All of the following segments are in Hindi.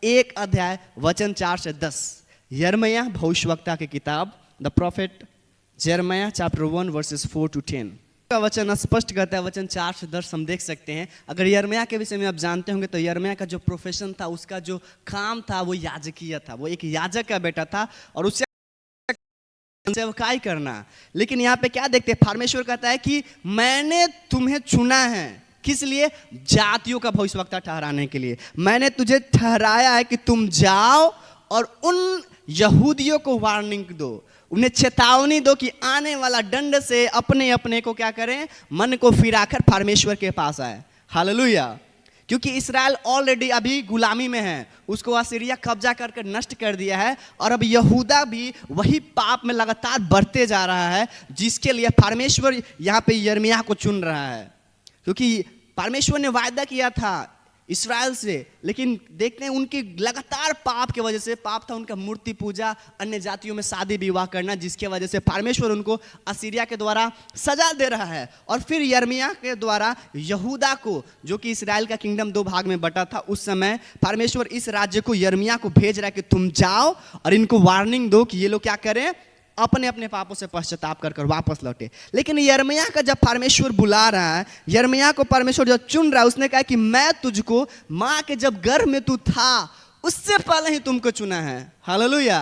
1 अध्याय वचन 4 से 10। यिर्मयाह भविष्यवक्ता की किताब, द प्रॉफिट यिर्मयाह चैप्टर 1 वर्सेस 4 to 10 का वचन स्पष्ट करता है। वचन 4 से 10 हम देख सकते हैं। अगर यिर्मयाह के विषय में आप जानते होंगे तो यिर्मयाह का जो प्रोफेशन था, उसका जो काम था वो याजकीय था। वो एक याजक का बेटा था और उससे सेवकाई करना। लेकिन यहाँ पे क्या देखते हैं, परमेश्वर कहता है कि मैंने तुम्हें चुना है। किस लिए? जातियों का भविष्यवक्ता ठहराने के लिए। मैंने तुझे ठहराया है कि तुम जाओ और उन यहूदियों को वार्निंग दो, उन्हें चेतावनी दो कि आने वाला दंड से अपने अपने को क्या करें, मन को फिराकर परमेश्वर के पास आए। हालेलुया। क्योंकि इस्राएल ऑलरेडी अभी गुलामी में है, उसको असीरिया कब्जा करके नष्ट कर दिया है और अब यहूदा भी वही पाप में लगातार बढ़ते जा रहा है, जिसके लिए परमेश्वर यहाँ पे यिर्मयाह को चुन रहा है। क्योंकि परमेश्वर ने वायदा किया था इस्राएल से, लेकिन देखते हैं उनकी लगातार पाप के वजह से, पाप था उनका मूर्ति पूजा, अन्य जातियों में शादी विवाह करना, जिसके वजह से परमेश्वर उनको असीरिया के द्वारा सजा दे रहा है। और फिर यिर्मयाह के द्वारा यहूदा को, जो कि इस्राएल का किंगडम 2 भाग में बटा था, उस समय परमेश्वर इस राज्य को यिर्मयाह को भेज रहा है कि तुम जाओ और इनको वार्निंग दो कि ये लोग क्या करें, अपने अपने पापों से पश्चाताप कर वापस लौटे। लेकिन यिर्मयाह का जब परमेश्वर बुला रहा है, यिर्मयाह को परमेश्वर जब चुन रहा है, उसने कहा कि मैं तुझको माँ के जब गर्भ में तू था उससे पहले ही तुमको चुना है। हालेलुया।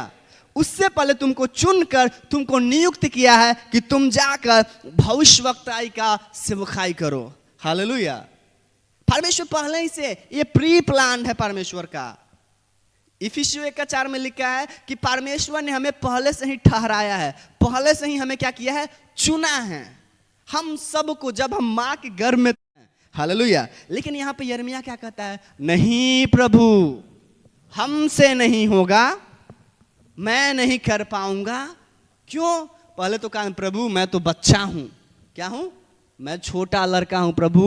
उससे पहले तुमको चुनकर तुमको नियुक्त किया है कि तुम जाकर भविष्यवक्ताई का सेवकाई करो। हालेलुया। परमेश्वर पहले ही से, ये प्री प्लान है परमेश्वर का। इफिसियों 1:4 में लिखा है कि परमेश्वर ने हमें पहले से ही ठहराया है, पहले से ही हमें क्या किया है, चुना है। हम सबको जब हम माँ के गर्भ में थे। हालेलुया। लेकिन यहाँ पे यिर्मयाह क्या कहता है, नहीं प्रभु, हमसे नहीं होगा, मैं नहीं कर पाऊंगा। क्यों? पहले तो कहा प्रभु मैं तो बच्चा हूं। क्या हूं? मैं छोटा लड़का हूं प्रभु,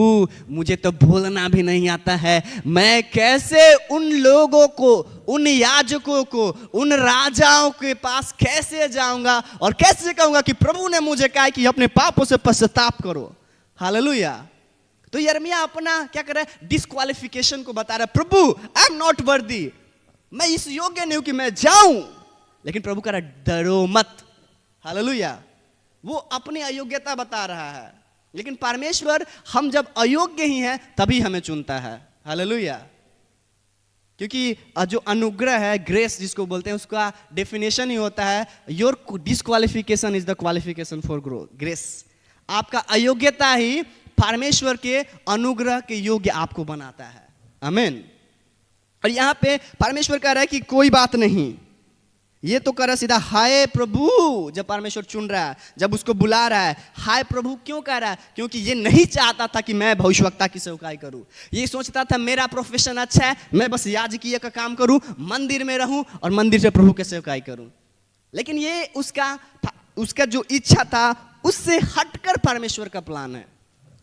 मुझे तो बोलना भी नहीं आता है। मैं कैसे उन लोगों को, उन याजकों को, उन राजाओं के पास कैसे जाऊंगा और कैसे कहूंगा कि प्रभु ने मुझे कहा कि अपने पापों से पश्चाताप करो। हालेलुया। तो यिर्मयाह अपना क्या कर रहा है, डिस्क्वालिफिकेशन को बता रहा है। प्रभु आई एम नॉट वर्दी, मैं इस योग्य नहीं हूं कि मैं जाऊं। लेकिन प्रभु कह रहा है डरो मत। हालेलुया। वो अपनी अयोग्यता बता रहा है। लेकिन परमेश्वर, हम जब अयोग्य ही हैं तभी हमें चुनता है। हालेलुया। क्योंकि जो अनुग्रह है, ग्रेस जिसको बोलते हैं, उसका डेफिनेशन ही होता है your disqualification is the qualification for grace. आपका अयोग्यता ही परमेश्वर के अनुग्रह के योग्य आपको बनाता है। आमीन। और यहाँ पे परमेश्वर कह रहा है कि कोई बात नहीं, ये तो कर रहा सीधा हाय प्रभु। जब परमेश्वर चुन रहा है, जब उसको बुला रहा है, हाय प्रभु क्यों कह रहा है? क्योंकि ये नहीं चाहता था कि मैं भविष्यवक्ता की सेवकाई करूं। ये सोचता था मेरा प्रोफेशन अच्छा है, मैं बस याजकीय का काम करूं, मंदिर में रहूं और मंदिर से प्रभु की सेवकाई करूं। लेकिन ये उसका जो इच्छा था, उससे हटकर परमेश्वर का प्लान है,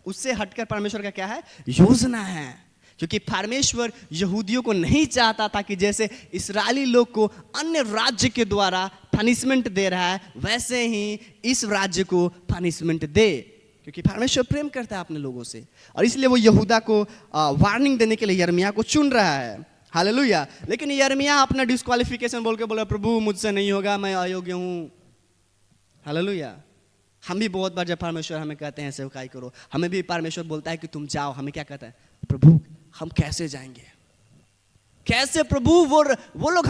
उससे हटकर परमेश्वर का क्या है, योजना है। क्योंकि परमेश्वर यहूदियों को नहीं चाहता था कि जैसे इस्राएली लोग को अन्य राज्य के द्वारा पनिशमेंट दे रहा है, वैसे ही इस राज्य को पनिशमेंट दे। क्योंकि परमेश्वर प्रेम करता है अपने लोगों से, और इसलिए वो यहूदा को वार्निंग देने के लिए यिर्मयाह को चुन रहा है। हालेलुया। लेकिन यिर्मयाह अपना डिस्क्वालिफिकेशन बोल के बोला प्रभु मुझसे नहीं होगा, मैं अयोग्य हूँ। हालेलुया। हम भी बहुत बार जब परमेश्वर हमें कहते हैं सेवकाई करो, हमें भी परमेश्वर बोलता है कि तुम जाओ, हमें क्या कहता है, प्रभु हम कैसे जाएंगे, कैसे प्रभु, वो लोग